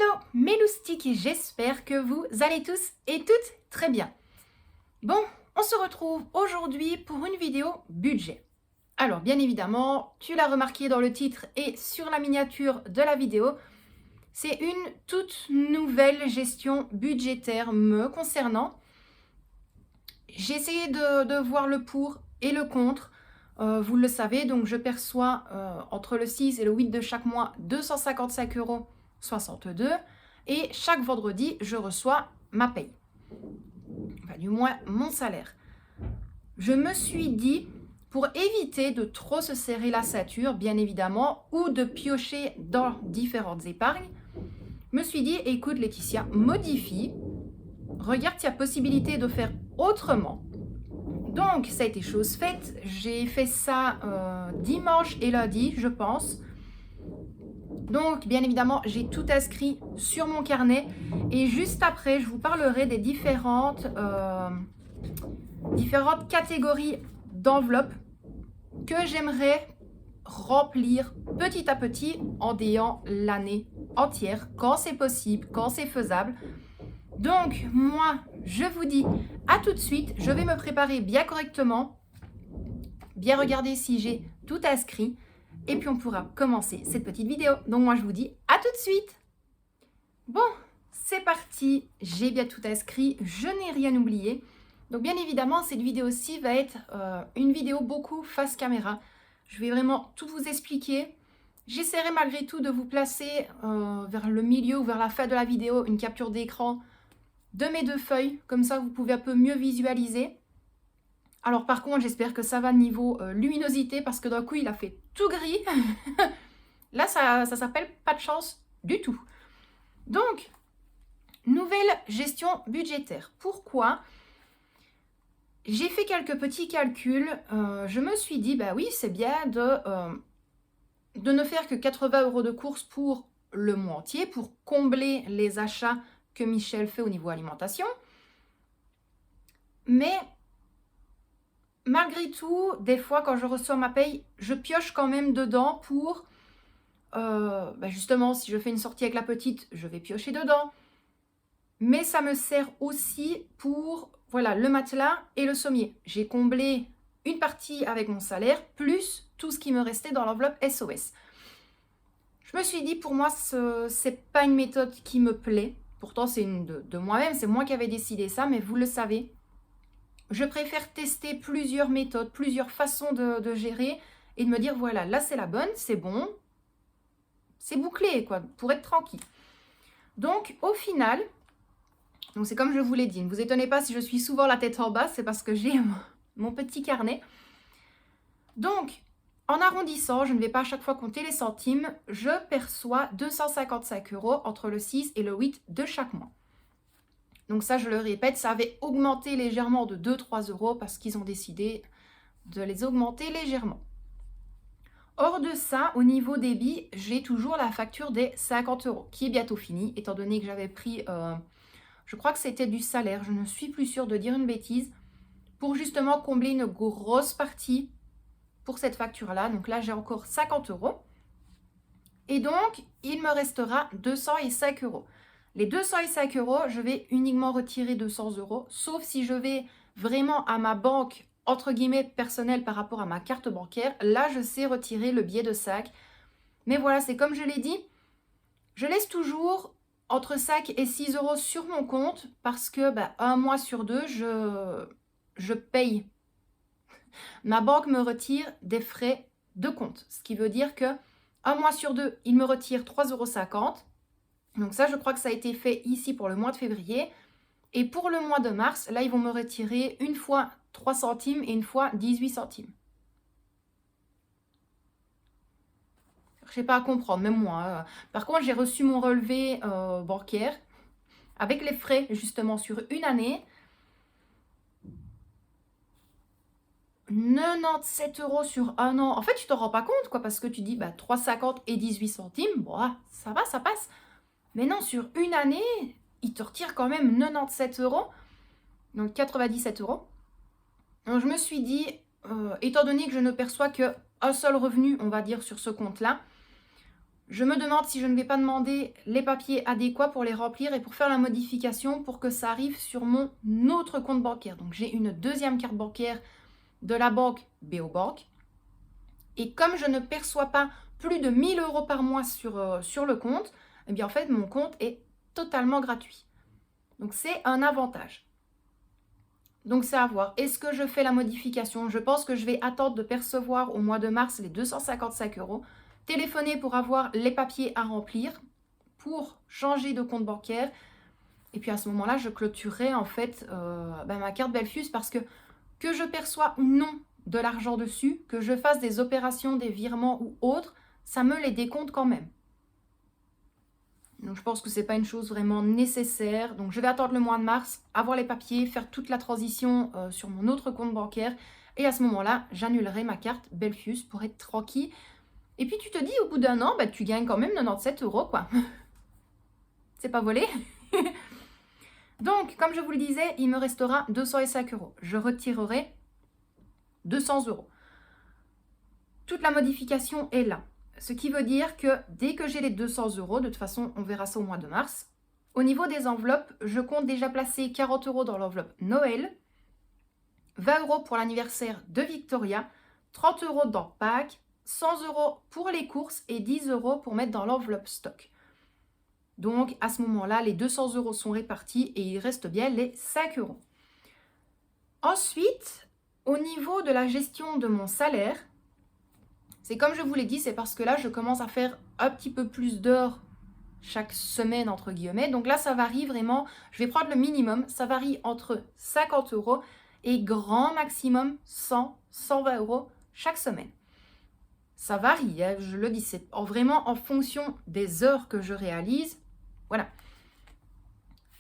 Hello mes loustiques, j'espère que vous allez tous et toutes très bien. Bon, on se retrouve aujourd'hui pour une vidéo budget. Alors bien évidemment, tu l'as remarqué dans le titre et sur la miniature de la vidéo, c'est une toute nouvelle gestion budgétaire me concernant. J'ai essayé de voir le pour et le contre. Vous le savez, donc je perçois entre le 6 et le 8 de chaque mois 255,62 € et chaque vendredi, je reçois ma paye. Enfin, du moins, mon salaire. Je me suis dit, pour éviter de trop se serrer la ceinture, bien évidemment, ou de piocher dans différentes épargnes, je me suis dit, écoute Laetitia, modifie, regarde s'il y a possibilité de faire autrement. Donc, ça a été chose faite. J'ai fait ça dimanche et lundi, je pense. Donc, bien évidemment, j'ai tout inscrit sur mon carnet. Et juste après, je vous parlerai des différentes catégories d'enveloppes que j'aimerais remplir petit à petit en ayant l'année entière, quand c'est possible, quand c'est faisable. Donc, moi, je vous dis à tout de suite. Je vais me préparer bien correctement, bien regarder si j'ai tout inscrit. Et puis, on pourra commencer cette petite vidéo. Donc, moi, je vous dis à tout de suite. Bon, c'est parti. J'ai bien tout inscrit. Je n'ai rien oublié. Donc, bien évidemment, cette vidéo-ci va être une vidéo beaucoup face caméra. Je vais vraiment tout vous expliquer. J'essaierai malgré tout de vous placer vers le milieu ou vers la fin de la vidéo une capture d'écran de mes deux feuilles, comme ça vous pouvez un peu mieux visualiser. Alors par contre, j'espère que ça va niveau luminosité, parce que d'un coup, il a fait tout gris. Là, ça s'appelle pas de chance du tout. Donc, nouvelle gestion budgétaire. Pourquoi? J'ai fait quelques petits calculs. Je me suis dit, bah oui, c'est bien de ne faire que 80 € de courses pour le mois entier, pour combler les achats que Michel fait au niveau alimentation. Mais malgré tout, des fois quand je reçois ma paye, je pioche quand même dedans pour justement, si je fais une sortie avec la petite, je vais piocher dedans. Mais ça me sert aussi pour voilà, le matelas et le sommier. J'ai comblé une partie avec mon salaire, plus tout ce qui me restait dans l'enveloppe SOS. Je me suis dit, pour moi, c'est pas une méthode qui me plaît. Pourtant, c'est une de moi-même, c'est moi qui avais décidé ça, mais vous le savez. Je préfère tester plusieurs méthodes, plusieurs façons de gérer et de me dire, voilà, là c'est la bonne, c'est bon, c'est bouclé, quoi, pour être tranquille. Donc, au final, donc c'est comme je vous l'ai dit, ne vous étonnez pas si je suis souvent la tête en bas, c'est parce que j'ai mon petit carnet. Donc, en arrondissant, je ne vais pas à chaque fois compter les centimes, je perçois 255 € entre le 6 et le 8 de chaque mois. Donc ça, je le répète, ça avait augmenté légèrement de 2-3 € parce qu'ils ont décidé de les augmenter légèrement. Hors de ça, au niveau débit, j'ai toujours la facture des 50 € qui est bientôt finie, étant donné que j'avais pris, je crois que c'était du salaire, je ne suis plus sûre de dire une bêtise, pour justement combler une grosse partie pour cette facture-là. Donc là, j'ai encore 50 €. Et donc, il me restera 205 €. Les 205 €, je vais uniquement retirer 200 €, sauf si je vais vraiment à ma banque, entre guillemets, personnelle par rapport à ma carte bancaire. Là, je sais retirer le billet de sac. Mais voilà, c'est comme je l'ai dit, je laisse toujours entre 5 et 6 € sur mon compte parce que un mois sur deux, je paye. Ma banque me retire des frais de compte, ce qui veut dire que un mois sur deux, il me retire 3,50 €. Donc ça, je crois que ça a été fait ici pour le mois de février. Et pour le mois de mars, là, ils vont me retirer une fois 3 centimes et une fois 18 centimes. Je sais pas à comprendre, même moi. Par contre, j'ai reçu mon relevé bancaire avec les frais, justement, sur une année. 97 € sur un an. En fait, tu t'en rends pas compte, quoi, parce que tu dis 3,50 et 18 centimes. Bon, ça va, ça passe. Mais non, sur une année, ils te retirent quand même 97 €, donc 97 €. Donc je me suis dit, étant donné que je ne perçois qu'un seul revenu, on va dire, sur ce compte-là, je me demande si je ne vais pas demander les papiers adéquats pour les remplir et pour faire la modification pour que ça arrive sur mon autre compte bancaire. Donc j'ai une deuxième carte bancaire de la banque Beobank. Et comme je ne perçois pas plus de 1 000 € par mois sur le compte, eh bien en fait mon compte est totalement gratuit. Donc c'est un avantage. Donc c'est à voir. Est-ce que je fais la modification? Je pense que je vais attendre de percevoir au mois de mars les 255 €. Téléphoner pour avoir les papiers à remplir, pour changer de compte bancaire. Et puis à ce moment-là, je clôturerai en fait ma carte Belfius parce que je perçois ou non de l'argent dessus, que je fasse des opérations, des virements ou autres, ça me les décompte quand même. Donc je pense que ce n'est pas une chose vraiment nécessaire. Donc je vais attendre le mois de mars, avoir les papiers, faire toute la transition sur mon autre compte bancaire. Et à ce moment-là, j'annulerai ma carte Belfius pour être tranquille. Et puis tu te dis, au bout d'un an, tu gagnes quand même 97 € quoi. C'est pas volé. Donc, comme je vous le disais, il me restera 205 €. Je retirerai 200 €. Toute la modification est là. Ce qui veut dire que dès que j'ai les 200 €, de toute façon, on verra ça au mois de mars, au niveau des enveloppes, je compte déjà placer 40 € dans l'enveloppe Noël, 20 € pour l'anniversaire de Victoria, 30 € dans Pâques, 100 € pour les courses et 10 € pour mettre dans l'enveloppe stock. Donc, à ce moment-là, les 200 € sont répartis et il reste bien les 5 €. Ensuite, au niveau de la gestion de mon salaire, c'est comme je vous l'ai dit, c'est parce que là, je commence à faire un petit peu plus d'heures chaque semaine, entre guillemets. Donc là, ça varie vraiment. Je vais prendre le minimum. Ça varie entre 50 € et grand maximum 100, 120 € chaque semaine. Ça varie, hein, je le dis, c'est vraiment en fonction des heures que je réalise. Voilà.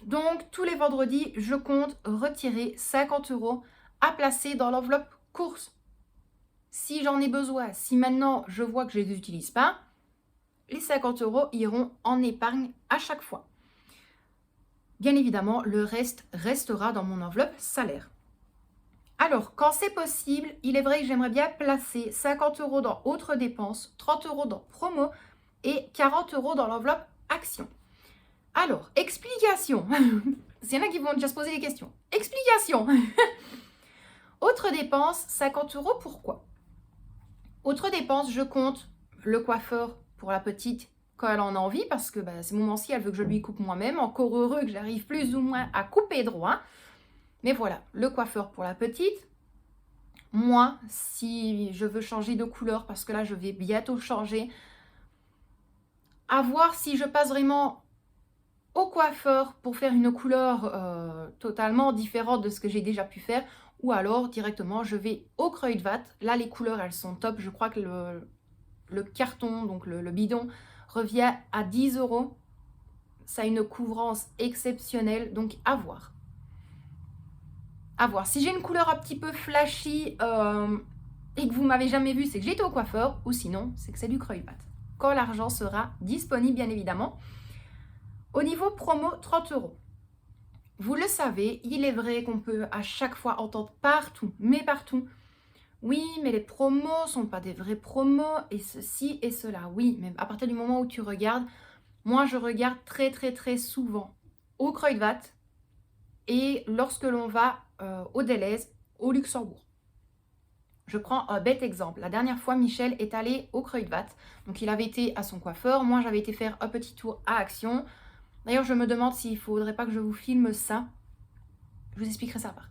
Donc, tous les vendredis, je compte retirer 50 € à placer dans l'enveloppe course. Si j'en ai besoin, si maintenant je vois que je ne les utilise pas, les 50 € iront en épargne à chaque fois. Bien évidemment, le reste restera dans mon enveloppe salaire. Alors, quand c'est possible, il est vrai que j'aimerais bien placer 50 € dans autres dépenses, 30 € dans promo et 40 € dans l'enveloppe action. Alors, explication. S'il y en a qui vont déjà se poser des questions. Explication. Autre dépense, 50 €, pourquoi? Autre dépense, je compte le coiffeur pour la petite quand elle en a envie, parce que ces moments-ci, elle veut que je lui coupe moi-même. Encore heureux que j'arrive plus ou moins à couper droit. Mais voilà, le coiffeur pour la petite. Moi, si je veux changer de couleur, parce que là, je vais bientôt changer, à voir si je passe vraiment au coiffeur pour faire une couleur totalement différente de ce que j'ai déjà pu faire, ou alors directement je vais au Kruidvat. Là les couleurs elles sont top, je crois que le carton, donc le bidon, revient à 10 €. Ça a une couvrance exceptionnelle, donc à voir. À voir. Si j'ai une couleur un petit peu flashy et que vous m'avez jamais vu, c'est que j'étais au coiffeur, ou sinon c'est que c'est du Kruidvat. Quand l'argent sera disponible bien évidemment. Au niveau promo, 30 €. Vous le savez, il est vrai qu'on peut à chaque fois entendre partout, mais partout, oui, mais les promos sont pas des vrais promos, et ceci et cela. Oui, mais à partir du moment où tu regardes, moi je regarde très très très souvent au Kruidvat et lorsque l'on va au Delhaize, au Luxembourg. Je prends un bête exemple. La dernière fois, Michel est allé au Kruidvat. Donc il avait été à son coiffeur, moi j'avais été faire un petit tour à Action. D'ailleurs, je me demande s'il ne faudrait pas que je vous filme ça. Je vous expliquerai ça après.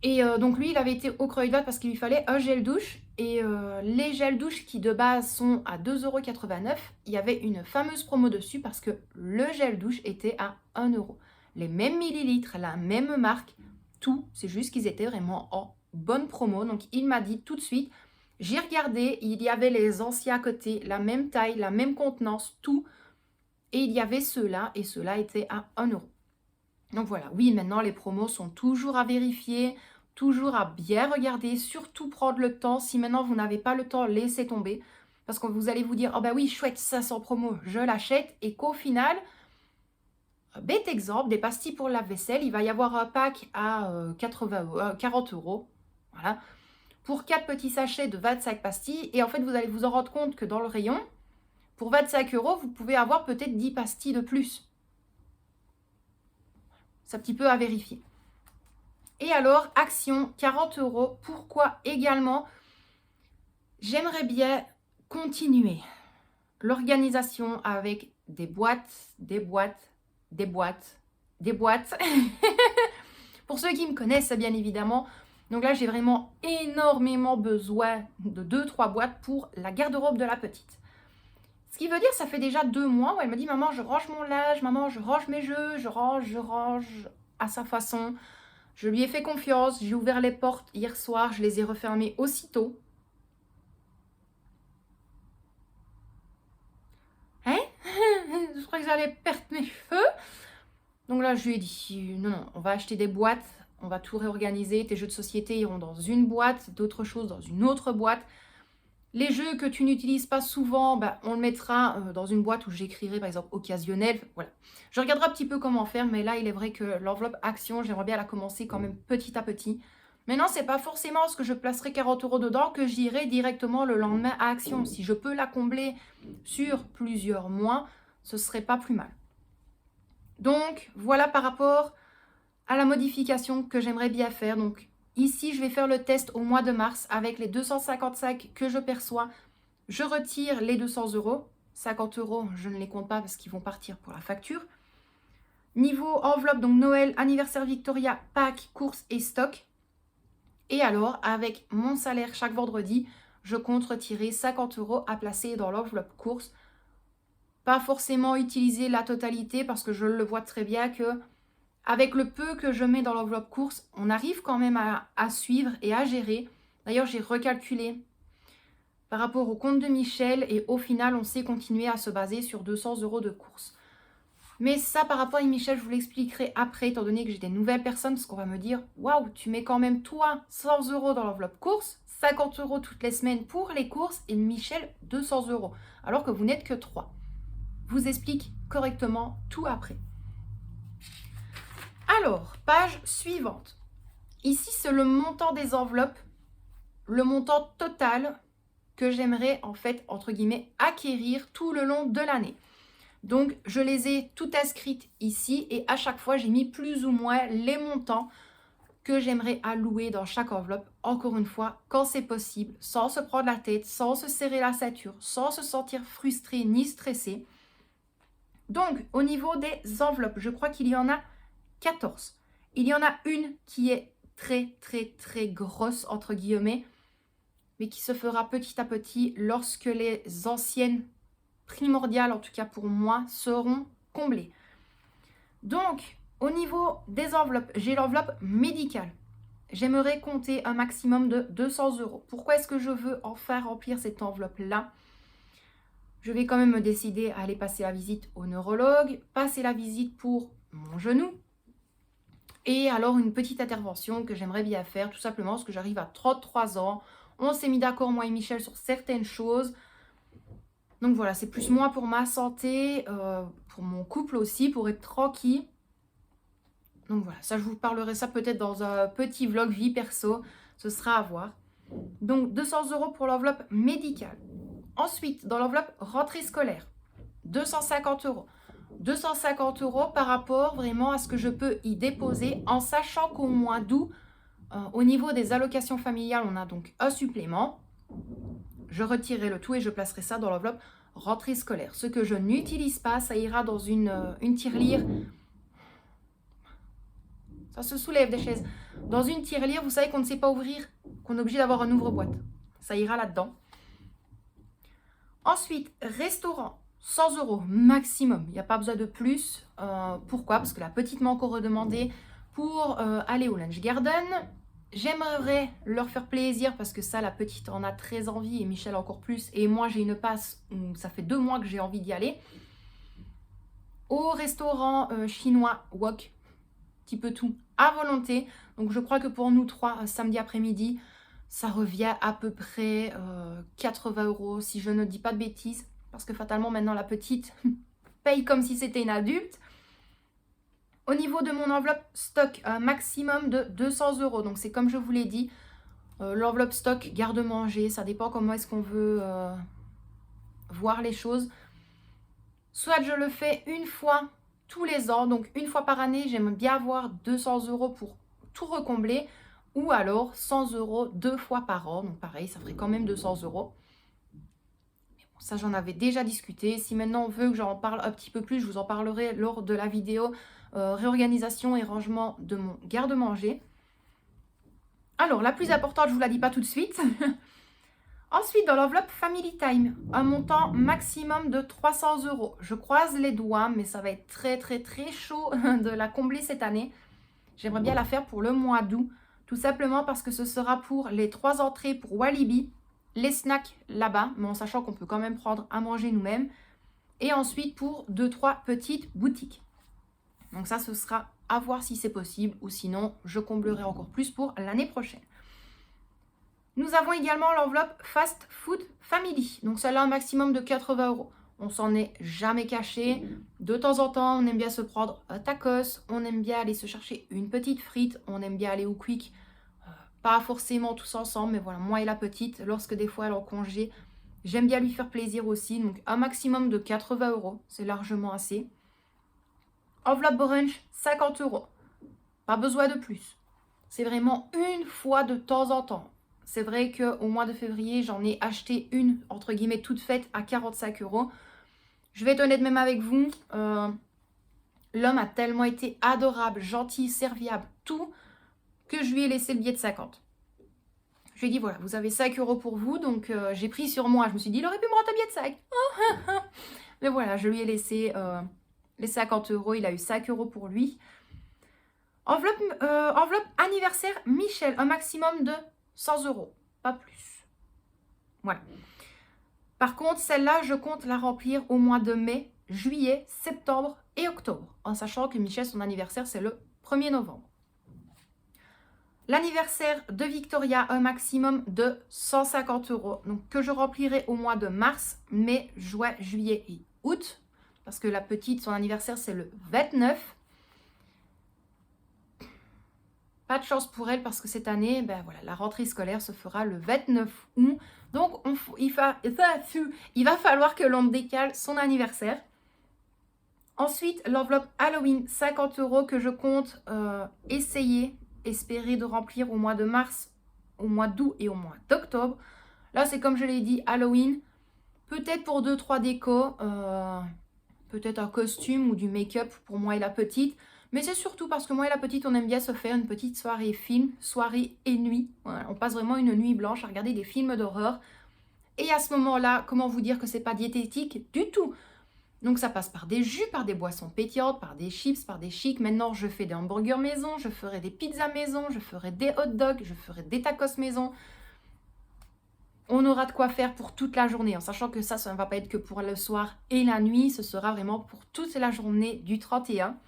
Et donc lui, il avait été au Kruidvat parce qu'il lui fallait un gel douche. Et les gels douche qui de base sont à 2,89 €, il y avait une fameuse promo dessus parce que le gel douche était à 1 €. Les mêmes millilitres, la même marque, tout. C'est juste qu'ils étaient vraiment en bonne promo. Donc il m'a dit tout de suite, j'ai regardé, il y avait les anciens à côté, la même taille, la même contenance, tout. Et il y avait ceux-là, et ceux-là étaient à 1 €. Donc voilà, oui, maintenant les promos sont toujours à vérifier, toujours à bien regarder, surtout prendre le temps. Si maintenant vous n'avez pas le temps, laissez tomber. Parce que vous allez vous dire, oh ben oui, chouette, ça sans promo, je l'achète. Et qu'au final, bête exemple, des pastilles pour la vaisselle, il va y avoir un pack à 40 €. Voilà. Pour 4 petits sachets de 25 pastilles. Et en fait, vous allez vous en rendre compte que dans le rayon, Pour 25 €, vous pouvez avoir peut-être 10 pastilles de plus. C'est un petit peu à vérifier. Et alors, Action, 40 €. Pourquoi également? J'aimerais bien continuer l'organisation avec des boîtes, des boîtes, des boîtes, des boîtes. Pour ceux qui me connaissent, bien évidemment. Donc là, j'ai vraiment énormément besoin de 2-3 boîtes pour la garde-robe de la petite. Ce qui veut dire, ça fait déjà 2 mois où elle me dit « Maman, je range mon linge, maman, je range mes jeux, je range à sa façon. » Je lui ai fait confiance, j'ai ouvert les portes hier soir, je les ai refermées aussitôt. Hein? Je crois que j'allais perdre mes cheveux. Donc là, je lui ai dit « Non, non, on va acheter des boîtes, on va tout réorganiser. Tes jeux de société iront dans une boîte, d'autres choses dans une autre boîte. Les jeux que tu n'utilises pas souvent, on le mettra dans une boîte où j'écrirai par exemple occasionnel. » Voilà. Je regarderai un petit peu comment faire, mais là, il est vrai que l'enveloppe Action, j'aimerais bien la commencer quand même petit à petit. Maintenant, c'est pas forcément ce que je placerai 40 € dedans que j'irai directement le lendemain à Action. Si je peux la combler sur plusieurs mois, ce serait pas plus mal. Donc, voilà par rapport à la modification que j'aimerais bien faire. Donc, ici, je vais faire le test au mois de mars avec les 255 que je perçois. Je retire les 200 €. 50 €, je ne les compte pas parce qu'ils vont partir pour la facture. Niveau enveloppe, donc Noël, anniversaire Victoria, Pâques, courses et stock. Et alors, avec mon salaire chaque vendredi, je compte retirer 50 € à placer dans l'enveloppe courses. Pas forcément utiliser la totalité parce que je le vois très bien que avec le peu que je mets dans l'enveloppe course, on arrive quand même à suivre et à gérer. D'ailleurs, j'ai recalculé par rapport au compte de Michel et au final, on sait continuer à se baser sur 200 € de course. Mais ça, par rapport à Michel, je vous l'expliquerai après, étant donné que j'ai des nouvelles personnes, parce qu'on va me dire « Waouh, tu mets quand même toi 100 € dans l'enveloppe course, 50 € toutes les semaines pour les courses et Michel 200 €, alors que vous n'êtes que 3. » Je vous explique correctement tout après. Alors, page suivante. Ici, c'est le montant des enveloppes, le montant total que j'aimerais, en fait, entre guillemets, acquérir tout le long de l'année. Donc, je les ai toutes inscrites ici et à chaque fois, j'ai mis plus ou moins les montants que j'aimerais allouer dans chaque enveloppe. Encore une fois, quand c'est possible, sans se prendre la tête, sans se serrer la ceinture, sans se sentir frustré ni stressé. Donc, au niveau des enveloppes, je crois qu'il y en a 14. Il y en a une qui est très, très, très grosse, entre guillemets, mais qui se fera petit à petit lorsque les anciennes primordiales, en tout cas pour moi, seront comblées. Donc, au niveau des enveloppes, j'ai l'enveloppe médicale. J'aimerais compter un maximum de 200 €. Pourquoi est-ce que je veux enfin remplir cette enveloppe-là? Je vais quand même me décider à aller passer la visite au neurologue, passer la visite pour mon genou. Et alors une petite intervention que j'aimerais bien faire, tout simplement parce que j'arrive à 33 ans. On s'est mis d'accord, moi et Michel, sur certaines choses. Donc voilà, c'est plus moi pour ma santé, pour mon couple aussi, pour être tranquille. Donc voilà, ça je vous parlerai ça peut-être dans un petit vlog vie perso, ce sera à voir. Donc 200 € pour l'enveloppe médicale. Ensuite, dans l'enveloppe rentrée scolaire, 250 €. 250 € par rapport vraiment à ce que je peux y déposer en sachant qu'au mois d'août, au niveau des allocations familiales, on a donc un supplément. Je retirerai le tout et je placerai ça dans l'enveloppe rentrée scolaire. Ce que je n'utilise pas, ça ira dans une tirelire. Ça se soulève des chaises. Dans une tirelire, vous savez qu'on ne sait pas ouvrir, qu'on est obligé d'avoir un ouvre-boîte. Ça ira là-dedans. Ensuite, restaurant. 100 € maximum, il n'y a pas besoin de plus. Pourquoi? Parce que la petite m'a encore redemandé pour aller au Lunch Garden. J'aimerais leur faire plaisir parce que ça, la petite en a très envie et Michel encore plus. Et moi, j'ai une passe où ça fait 2 mois que j'ai envie d'y aller. Au restaurant chinois Wok, petit peu tout à volonté. Donc, je crois que pour nous 3, samedi après-midi, ça revient à peu près 80 € si je ne dis pas de bêtises. Parce que fatalement, maintenant, la petite paye comme si c'était une adulte. Au niveau de mon enveloppe stock, un maximum de 200 €. Donc, c'est comme je vous l'ai dit, l'enveloppe stock, garde-manger, ça dépend comment est-ce qu'on veut voir les choses. Soit je le fais une fois tous les ans, donc une fois par année, j'aime bien avoir 200 € pour tout recombler, ou alors 100 € 2 fois par an, donc pareil, ça ferait quand même 200 €. Ça, j'en avais déjà discuté. Si maintenant on veut que j'en parle un petit peu plus, je vous en parlerai lors de la vidéo réorganisation et rangement de mon garde-manger. Alors, la plus importante, je ne vous la dis pas tout de suite. Ensuite, dans l'enveloppe Family Time, un montant maximum de 300 €. Je croise les doigts, mais ça va être très très très chaud de la combler cette année. J'aimerais bien la faire pour le mois d'août, tout simplement parce que ce sera pour les 3 entrées pour Walibi, les snacks là-bas, mais en sachant qu'on peut quand même prendre à manger nous-mêmes, et ensuite pour 2-3 petites boutiques. Donc ça, ce sera à voir si c'est possible, ou sinon, je comblerai encore plus pour l'année prochaine. Nous avons également l'enveloppe Fast Food Family. Donc celle-là, un maximum de 80 €. On s'en est jamais caché. De temps en temps, on aime bien se prendre un tacos. On aime bien aller se chercher une petite frite. On aime bien aller au quick. Pas forcément tous ensemble, mais voilà, moi et la petite, lorsque des fois elle est en congé, j'aime bien lui faire plaisir aussi. Donc un maximum de 80 €. C'est largement assez. Enveloppe brunch, 50 €. Pas besoin de plus. C'est vraiment une fois de temps en temps. C'est vrai qu'au mois de février, j'en ai acheté une, entre guillemets, toute faite à 45 €. Je vais être honnête même avec vous, l'homme a tellement été adorable, gentil, serviable, tout, que je lui ai laissé le billet de 50. Je lui ai dit, voilà, vous avez 5 € pour vous, donc j'ai pris sur moi. Je me suis dit, il aurait pu me rendre un billet de 5. Mais voilà, je lui ai laissé les 50 €, il a eu 5 € pour lui. Enveloppe anniversaire Michel, un maximum de 100 €, pas plus. Voilà. Par contre, celle-là, je compte la remplir au mois de mai, juillet, septembre et octobre, en sachant que Michel, son anniversaire, c'est le 1er novembre. L'anniversaire de Victoria, un maximum de 150 €, donc que je remplirai au mois de mars, mai, juin, juillet et août, parce que la petite, son anniversaire, c'est le 29. Pas de chance pour elle parce que cette année, ben voilà, la rentrée scolaire se fera le 29 août. Donc, il va falloir que l'on décale son anniversaire. Ensuite, l'enveloppe Halloween, 50 € que je compte espérer de remplir au mois de mars, au mois d'août et au mois d'octobre. Là, c'est comme je l'ai dit, Halloween. Peut-être pour 2-3 décos, peut-être un costume ou du make-up pour moi et la petite. Mais c'est surtout parce que moi et la petite, on aime bien se faire une petite soirée film, soirée et nuit. Voilà, on passe vraiment une nuit blanche à regarder des films d'horreur. Et à ce moment-là, comment vous dire que c'est pas diététique du tout? Donc ça passe par des jus, par des boissons pétillantes, par des chips, par des chics. Maintenant, je fais des hamburgers maison, je ferai des pizzas maison, je ferai des hot dogs, je ferai des tacos maison. On aura de quoi faire pour toute la journée, en sachant que ça ne va pas être que pour le soir et la nuit, ce sera vraiment pour toute la journée du 31.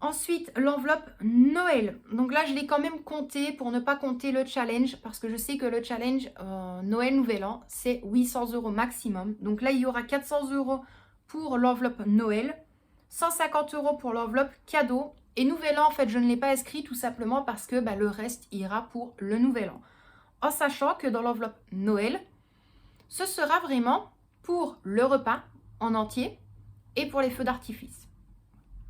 Ensuite, l'enveloppe Noël. Donc là, je l'ai quand même compté pour ne pas compter le challenge, parce que je sais que le challenge Noël Nouvel An, c'est 800 € maximum. Donc là, il y aura 400 € pour l'enveloppe Noël, 150 € pour l'enveloppe cadeau. Et Nouvel An, en fait, je ne l'ai pas inscrit tout simplement parce que le reste ira pour le Nouvel An. En sachant que dans l'enveloppe Noël, ce sera vraiment pour le repas en entier et pour les feux d'artifice.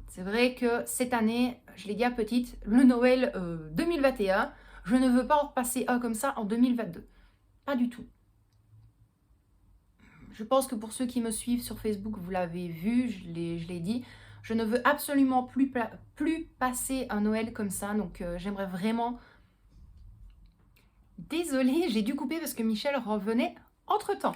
C'est vrai que cette année, je l'ai dit à petite, le Noël 2021, je ne veux pas en repasser un comme ça en 2022. Pas du tout. Je pense que pour ceux qui me suivent sur Facebook, vous l'avez vu, je l'ai dit, je ne veux absolument plus passer un Noël comme ça. Donc j'aimerais vraiment... Désolée, j'ai dû couper parce que Michel revenait entre-temps.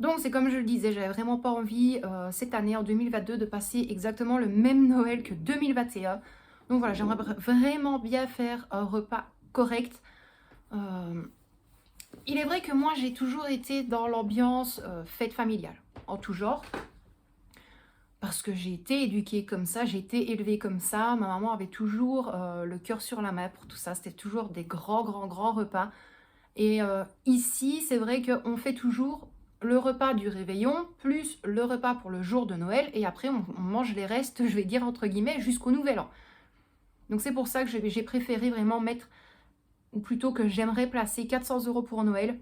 Donc c'est comme je le disais, j'avais vraiment pas envie cette année en 2022 de passer exactement le même Noël que 2021. Donc voilà, j'aimerais vraiment bien faire un repas correct. Il est vrai que moi j'ai toujours été dans l'ambiance fête familiale, en tout genre. Parce que j'ai été éduquée comme ça, j'ai été élevée comme ça. Ma maman avait toujours le cœur sur la main pour tout ça. C'était toujours des grands repas. Et ici, c'est vrai qu'on fait toujours le repas du réveillon, plus le repas pour le jour de Noël, et après on mange les restes, je vais dire entre guillemets, jusqu'au Nouvel An. Donc c'est pour ça que j'ai préféré vraiment mettre, ou plutôt que j'aimerais placer 400 € pour Noël,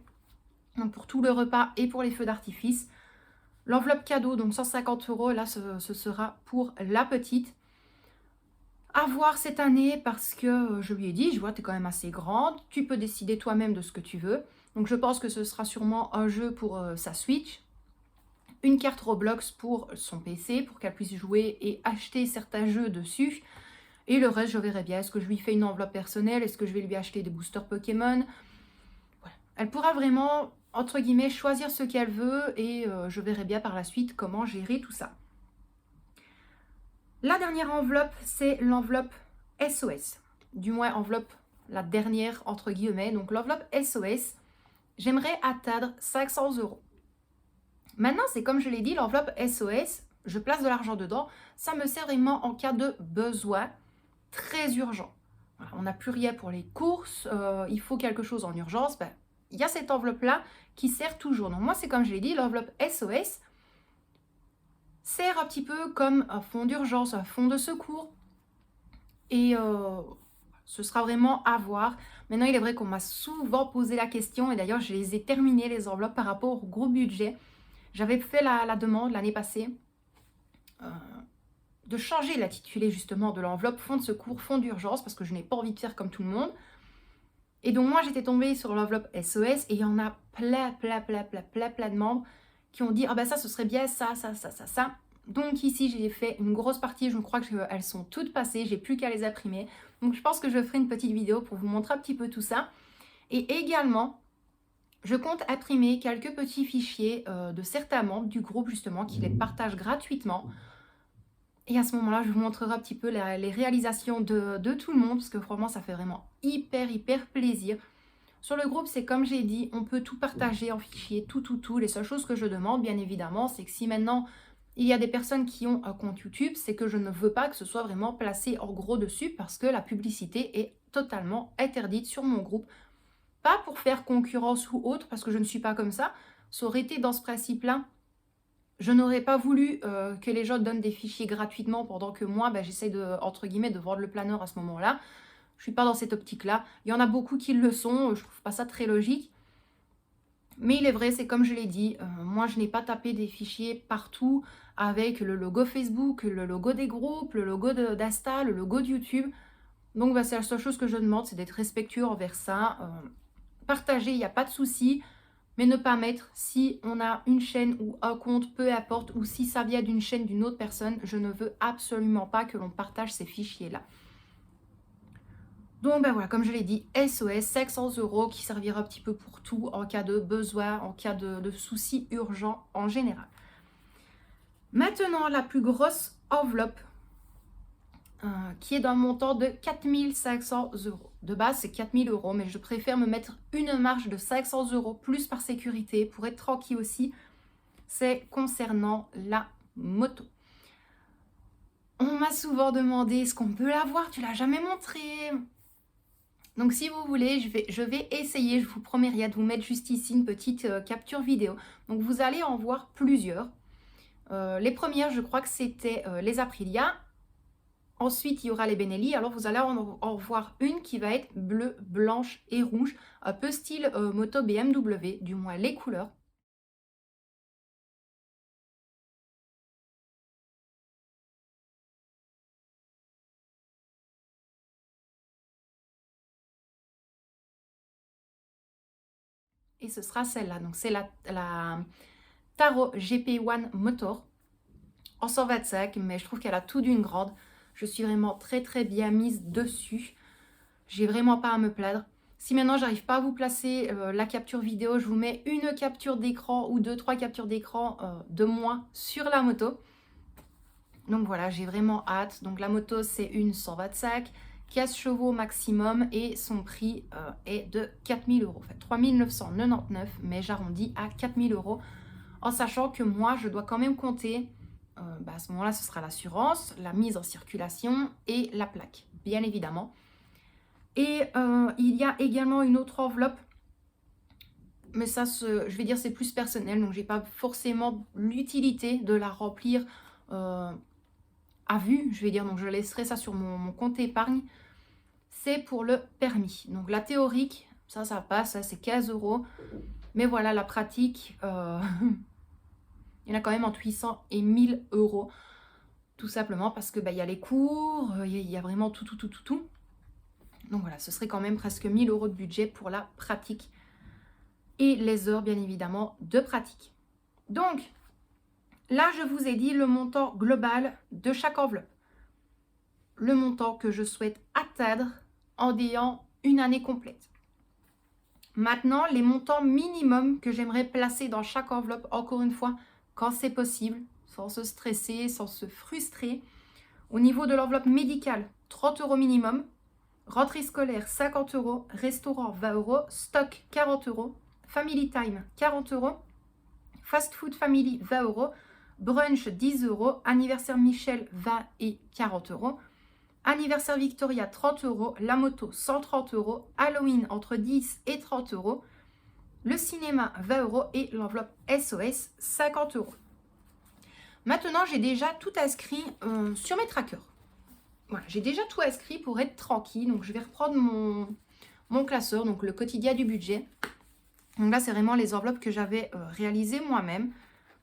donc pour tout le repas et pour les feux d'artifice. L'enveloppe cadeau, donc 150 €, là, ce sera pour la petite. À voir cette année parce que je lui ai dit, je vois, tu es quand même assez grande, tu peux décider toi-même de ce que tu veux. Donc je pense que ce sera sûrement un jeu pour sa Switch, une carte Roblox pour son PC, pour qu'elle puisse jouer et acheter certains jeux dessus. Et le reste, je verrai bien. Est-ce que je lui fais une enveloppe personnelle? Est-ce que je vais lui acheter des boosters Pokémon? Voilà. Elle pourra vraiment, entre guillemets, choisir ce qu'elle veut et je verrai bien par la suite comment gérer tout ça. La dernière enveloppe, c'est l'enveloppe SOS. Du moins, enveloppe, la dernière, entre guillemets. Donc, l'enveloppe SOS, j'aimerais atteindre 500 €. Maintenant, c'est comme je l'ai dit, l'enveloppe SOS, je place de l'argent dedans. Ça me sert vraiment en cas de besoin très urgent. Voilà, on n'a plus rien pour les courses, il faut quelque chose en urgence. Ben, il y a cette enveloppe-là qui sert toujours. Donc, moi, c'est comme je l'ai dit, l'enveloppe SOS sert un petit peu comme un fonds d'urgence, un fonds de secours. Et ce sera vraiment à voir. Maintenant, il est vrai qu'on m'a souvent posé la question, et d'ailleurs, je les ai terminées, les enveloppes, par rapport au gros budget. J'avais fait la demande l'année passée euh, de changer l'intitulé justement de l'enveloppe fonds de secours, fonds d'urgence, parce que je n'ai pas envie de faire comme tout le monde. Et donc, moi, j'étais tombée sur l'enveloppe SOS, et il y en a plein de membres qui ont dit « Ah ben ça, ce serait bien ça. » Donc ici, j'ai fait une grosse partie, je crois qu'elles sont toutes passées, j'ai plus qu'à les imprimer. Donc je pense que je ferai une petite vidéo pour vous montrer un petit peu tout ça. Et également, je compte imprimer quelques petits fichiers de certains membres du groupe justement qui les partagent gratuitement. Et à ce moment-là, je vous montrerai un petit peu les réalisations de tout le monde, parce que franchement, ça fait vraiment hyper plaisir. Sur le groupe, c'est comme j'ai dit, on peut tout partager en fichier, tout. Les seules choses que je demande, bien évidemment, c'est que si maintenant il y a des personnes qui ont un compte YouTube, c'est que je ne veux pas que ce soit vraiment placé en gros dessus, parce que la publicité est totalement interdite sur mon groupe. Pas pour faire concurrence ou autre, parce que je ne suis pas comme ça. Ça aurait été dans ce principe-là. Je n'aurais pas voulu que les gens donnent des fichiers gratuitement pendant que moi, j'essaie de, entre guillemets, de vendre le planeur à ce moment-là. Je suis pas dans cette optique-là. Il y en a beaucoup qui le sont, je trouve pas ça très logique. Mais il est vrai, c'est comme je l'ai dit, moi je n'ai pas tapé des fichiers partout avec le logo Facebook, le logo des groupes, le logo d'Insta, le logo de YouTube. Donc c'est la seule chose que je demande, c'est d'être respectueux envers ça. Partager, il n'y a pas de souci, mais ne pas mettre si on a une chaîne ou un compte, peu importe, ou si ça vient d'une chaîne d'une autre personne, je ne veux absolument pas que l'on partage ces fichiers-là. Donc voilà, comme je l'ai dit, SOS, 500 € qui servira un petit peu pour tout en cas de besoin, en cas de soucis urgents en général. Maintenant, la plus grosse enveloppe qui est d'un montant de 4 500 €. De base, c'est 4 000 €, mais je préfère me mettre une marge de 500 € plus par sécurité pour être tranquille aussi. C'est concernant la moto. On m'a souvent demandé, est-ce qu'on peut l'avoir? Tu l'as jamais montré. Donc si vous voulez, je vais essayer, je vous promets rien, de vous mettre juste ici une petite capture vidéo. Donc vous allez en voir plusieurs. Les premières, je crois que c'était les Aprilia. Ensuite, il y aura les Benelli. Alors vous allez en voir une qui va être bleue, blanche et rouge, un peu style moto BMW, du moins les couleurs. Et ce sera celle-là. Donc c'est la Taro GP1 Motor en 125, mais je trouve qu'elle a tout d'une grande. Je suis vraiment très bien mise dessus. J'ai vraiment pas à me plaindre. Si maintenant j'arrive pas à vous placer la capture vidéo, je vous mets une capture d'écran ou 2-3 captures d'écran de moi sur la moto. Donc voilà, j'ai vraiment hâte. Donc la moto, c'est une 125, 15 chevaux maximum et son prix est de 4 000 €. En fait, 3 999, mais j'arrondis à 4 000 € en sachant que moi, je dois quand même compter, à ce moment-là, ce sera l'assurance, la mise en circulation et la plaque, bien évidemment. Et il y a également une autre enveloppe, mais ça, je vais dire, c'est plus personnel, donc j'ai pas forcément l'utilité de la remplir à vue, je vais dire, donc je laisserai ça sur mon compte épargne. C'est pour le permis. Donc la théorique, ça passe, ça, c'est 15 €. Mais voilà, la pratique, Il y en a quand même entre 800 et 1000 euros. Tout simplement parce que il y a les cours, il y a vraiment tout. Donc voilà, ce serait quand même presque 1000 euros de budget pour la pratique. Et les heures, bien évidemment, de pratique. Donc, là, je vous ai dit le montant global de chaque enveloppe. Le montant que je souhaite atteindre en ayant une année complète. Maintenant, les montants minimums que j'aimerais placer dans chaque enveloppe, encore une fois, quand c'est possible, sans se stresser, sans se frustrer. Au niveau de l'enveloppe médicale, 30 euros minimum. Rentrée scolaire, 50 euros. Restaurant, 20 euros. Stock, 40 euros. Family time, 40 euros. Fast food family, 20 euros. Brunch, 10 euros. Anniversaire Michel, 20 et 40 euros. Anniversaire Victoria, 30 euros. La moto, 130 euros. Halloween, entre 10 et 30 euros. Le cinéma, 20 euros. Et l'enveloppe SOS, 50 euros. Maintenant, j'ai déjà tout inscrit sur mes trackers. Voilà, j'ai déjà tout inscrit pour être tranquille. Donc, je vais reprendre mon classeur, donc le quotidien du budget. Donc là, c'est vraiment les enveloppes que j'avais réalisées moi-même.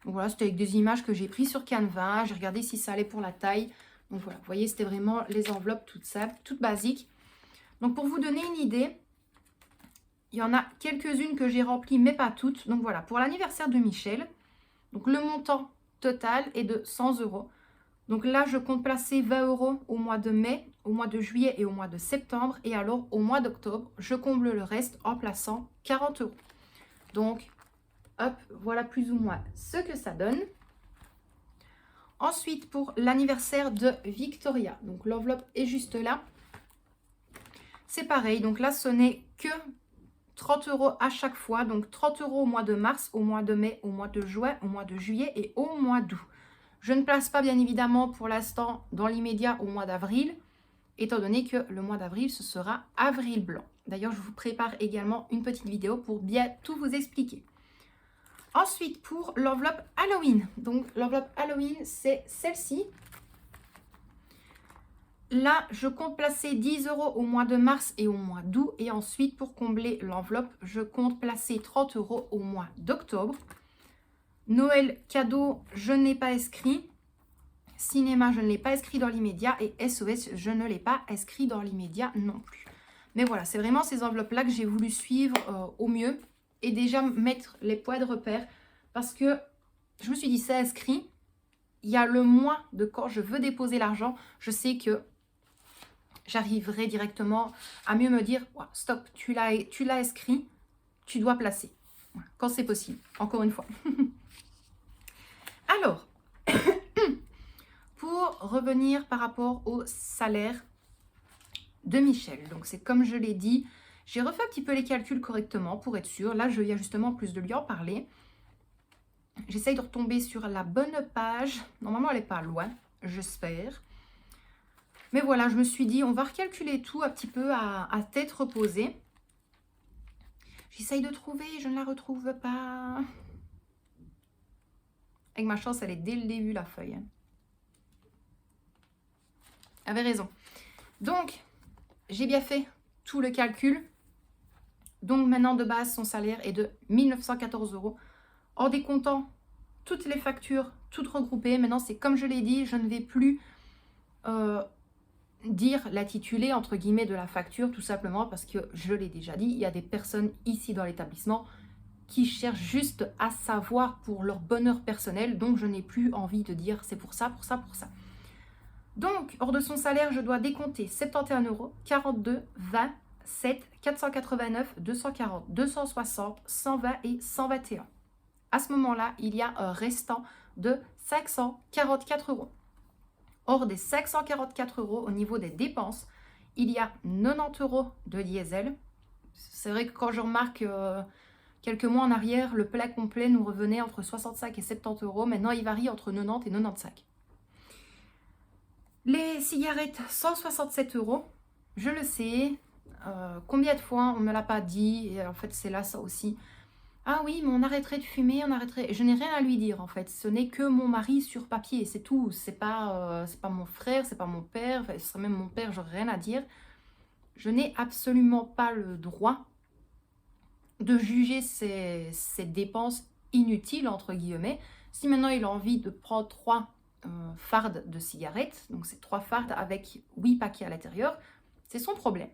Donc voilà, c'était avec des images que j'ai prises sur Canva. J'ai regardé si ça allait pour la taille. Donc voilà, vous voyez, c'était vraiment les enveloppes toutes simples, toutes basiques. Donc pour vous donner une idée, il y en a quelques-unes que j'ai remplies, mais pas toutes. Donc voilà, pour l'anniversaire de Michel, donc le montant total est de 100 euros. Donc là, je compte placer 20 euros au mois de mai, au mois de juillet et au mois de septembre. Et alors, au mois d'octobre, je comble le reste en plaçant 40 euros. Donc, hop, voilà plus ou moins ce que ça donne. Ensuite, pour l'anniversaire de Victoria, donc l'enveloppe est juste là. C'est pareil, donc là, ce n'est que 30 euros à chaque fois. Donc 30 euros au mois de mars, au mois de mai, au mois de juin, au mois de juillet et au mois d'août. Je ne place pas bien évidemment pour l'instant dans l'immédiat au mois d'avril, étant donné que le mois d'avril, ce sera avril blanc. D'ailleurs, je vous prépare également une petite vidéo pour bien tout vous expliquer. Ensuite, pour l'enveloppe Halloween. Donc, l'enveloppe Halloween, c'est celle-ci. Là, je compte placer 10 euros au mois de mars et au mois d'août. Et ensuite, pour combler l'enveloppe, je compte placer 30 euros au mois d'octobre. Noël cadeau, je n'ai pas inscrit. Cinéma, je ne l'ai pas inscrit dans l'immédiat. Et SOS, je ne l'ai pas inscrit dans l'immédiat non plus. Mais voilà, c'est vraiment ces enveloppes-là que j'ai voulu suivre au mieux. Et déjà mettre les points de repère. Parce que je me suis dit, c'est inscrit. Il y a le mois de quand je veux déposer l'argent. Je sais que j'arriverai directement à mieux me dire, oh, stop, tu l'as inscrit, tu dois placer. Voilà, quand c'est possible, encore une fois. Alors, pour revenir par rapport au salaire de Michel. Donc, c'est comme je l'ai dit, j'ai refait un petit peu les calculs correctement pour être sûre. Là, je viens justement plus de lui en parler. J'essaye de retomber sur la bonne page. Normalement, elle n'est pas loin, j'espère. Mais voilà, je me suis dit, on va recalculer tout un petit peu à tête reposée. J'essaye de trouver, je ne la retrouve pas. Avec ma chance, elle est dès le début, la feuille. Avait raison. Donc, j'ai bien fait tout le calcul. Donc, maintenant, de base, son salaire est de 1914 euros. En décomptant toutes les factures, toutes regroupées. Maintenant, c'est comme je l'ai dit, je ne vais plus dire l'intitulé, entre guillemets, de la facture, tout simplement parce que, je l'ai déjà dit, il y a des personnes ici dans l'établissement qui cherchent juste à savoir pour leur bonheur personnel. Donc, je n'ai plus envie de dire c'est pour ça, pour ça, pour ça. Donc, hors de son salaire, je dois décompter 71 euros, 42, 20, 7, 489, 240, 260, 120 et 121. À ce moment-là, il y a un restant de 544 euros. Hors des 544 euros au niveau des dépenses, il y a 90 euros de diesel. C'est vrai que quand je remarque quelques mois en arrière, le plat complet nous revenait entre 65 et 70 euros. Maintenant, il varie entre 90 et 95. Les cigarettes, 167 euros. Je le sais. Combien de fois on ne me l'a pas dit? Et en fait, c'est là ça aussi. Ah oui, mais on arrêterait de fumer, on arrêterait... Je n'ai rien à lui dire, en fait. Ce n'est que mon mari sur papier, c'est tout. C'est pas mon frère, c'est pas mon père. Enfin, ce serait même mon père, j'aurais rien à dire. Je n'ai absolument pas le droit de juger ces dépenses inutiles, entre guillemets. Si maintenant il a envie de prendre 3 fardes de cigarettes, donc c'est 3 fardes avec 8 paquets à l'intérieur, c'est son problème.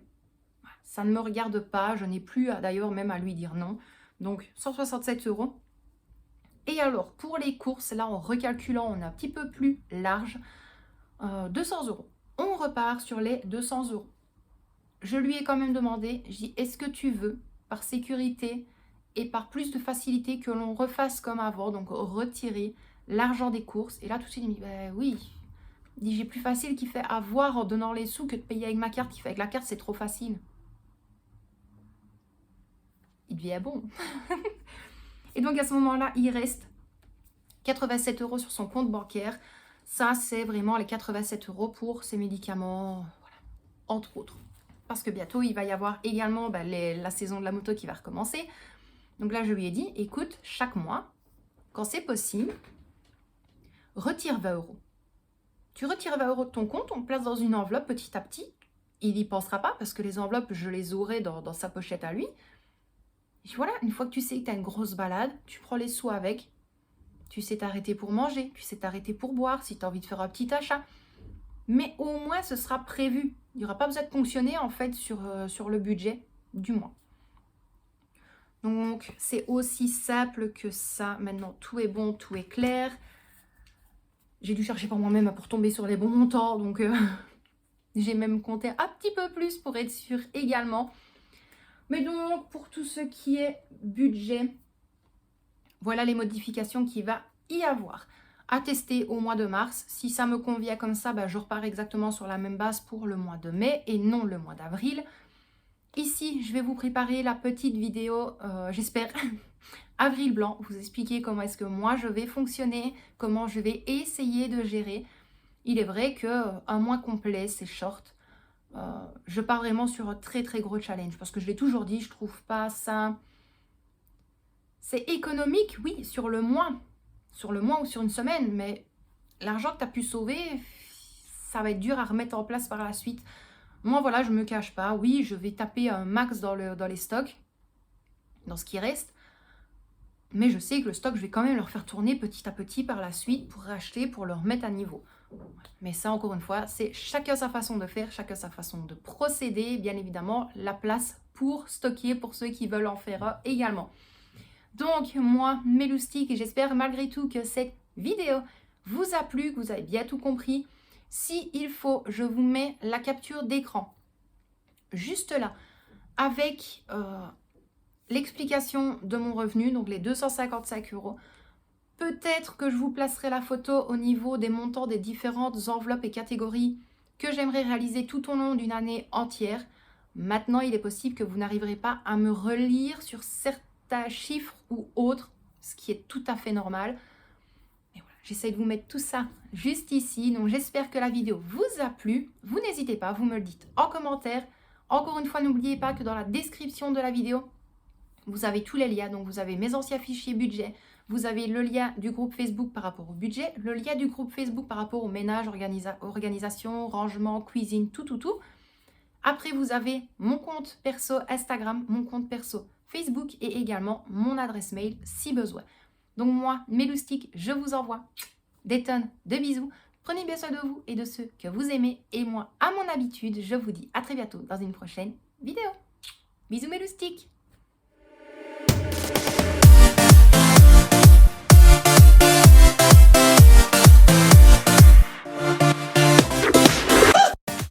Ça ne me regarde pas, je n'ai plus d'ailleurs même à lui dire non. Donc 167 €. Et alors pour les courses, là en recalculant, on est un petit peu plus large, 200 €. On repart sur les 200 €. Je lui ai quand même demandé, je dis, est-ce que tu veux, par sécurité et par plus de facilité, que l'on refasse comme avant, donc retirer l'argent des courses? Et là, tout de suite, il me dit, ben oui. Il dit, j'ai plus facile qu'il fait avoir en donnant les sous que de payer avec ma carte. Il fait avec la carte, c'est trop facile. Il devient bon. Et donc, à ce moment-là, il reste 87 € sur son compte bancaire. Ça, c'est vraiment les 87 € pour ses médicaments, voilà, entre autres. Parce que bientôt, il va y avoir également la saison de la moto qui va recommencer. Donc là, je lui ai dit, écoute, chaque mois, quand c'est possible, retire 20 €. Tu retires 20 € de ton compte, on le place dans une enveloppe petit à petit. Il n'y pensera pas parce que les enveloppes, je les aurai dans sa pochette à lui. Et voilà, une fois que tu sais que tu as une grosse balade, tu prends les sous avec. Tu sais t'arrêter pour manger, tu sais t'arrêter pour boire, si tu as envie de faire un petit achat. Mais au moins, ce sera prévu. Il n'y aura pas besoin de ponctionner en fait sur le budget du mois. Donc, c'est aussi simple que ça. Maintenant, tout est bon, tout est clair. J'ai dû chercher par moi-même pour tomber sur les bons montants. Donc, j'ai même compté un petit peu plus pour être sûre également. Mais donc, pour tout ce qui est budget, voilà les modifications qu'il va y avoir. À tester au mois de mars. Si ça me convient comme ça, je repars exactement sur la même base pour le mois de mai et non le mois d'avril. Ici, je vais vous préparer la petite vidéo, j'espère, avril blanc. Vous expliquer comment est-ce que moi je vais fonctionner, comment je vais essayer de gérer. Il est vrai qu'un mois complet, c'est short. Je pars vraiment sur un très très gros challenge parce que je l'ai toujours dit, je trouve pas ça... C'est économique, oui, sur le mois ou sur une semaine, mais l'argent que tu as pu sauver, ça va être dur à remettre en place par la suite. Moi, voilà, je ne me cache pas. Oui, je vais taper un max dans les stocks, dans ce qui reste. Mais je sais que le stock, je vais quand même le refaire tourner petit à petit par la suite pour racheter, pour le remettre à niveau. Mais ça, encore une fois, c'est chacun sa façon de faire, chacun sa façon de procéder. Bien évidemment, la place pour stocker pour ceux qui veulent en faire un également. Donc, moi, Meloustic, et j'espère malgré tout que cette vidéo vous a plu, que vous avez bien tout compris. S'il faut, je vous mets la capture d'écran juste là, avec l'explication de mon revenu, donc les 255 €. Peut-être que je vous placerai la photo au niveau des montants des différentes enveloppes et catégories que j'aimerais réaliser tout au long d'une année entière. Maintenant, il est possible que vous n'arriverez pas à me relire sur certains chiffres ou autres, ce qui est tout à fait normal. Et voilà, j'essaie de vous mettre tout ça juste ici. Donc, j'espère que la vidéo vous a plu. Vous n'hésitez pas, vous me le dites en commentaire. Encore une fois, n'oubliez pas que dans la description de la vidéo, vous avez tous les liens. Donc, vous avez mes anciens fichiers budget. Vous avez le lien du groupe Facebook par rapport au budget. Le lien du groupe Facebook par rapport au ménage, organisation, rangement, cuisine, tout. Après, vous avez mon compte perso Instagram, mon compte perso Facebook et également mon adresse mail si besoin. Donc moi, Meloustic, je vous envoie des tonnes de bisous. Prenez bien soin de vous et de ceux que vous aimez. Et moi, à mon habitude, je vous dis à très bientôt dans une prochaine vidéo. Bisous Meloustic!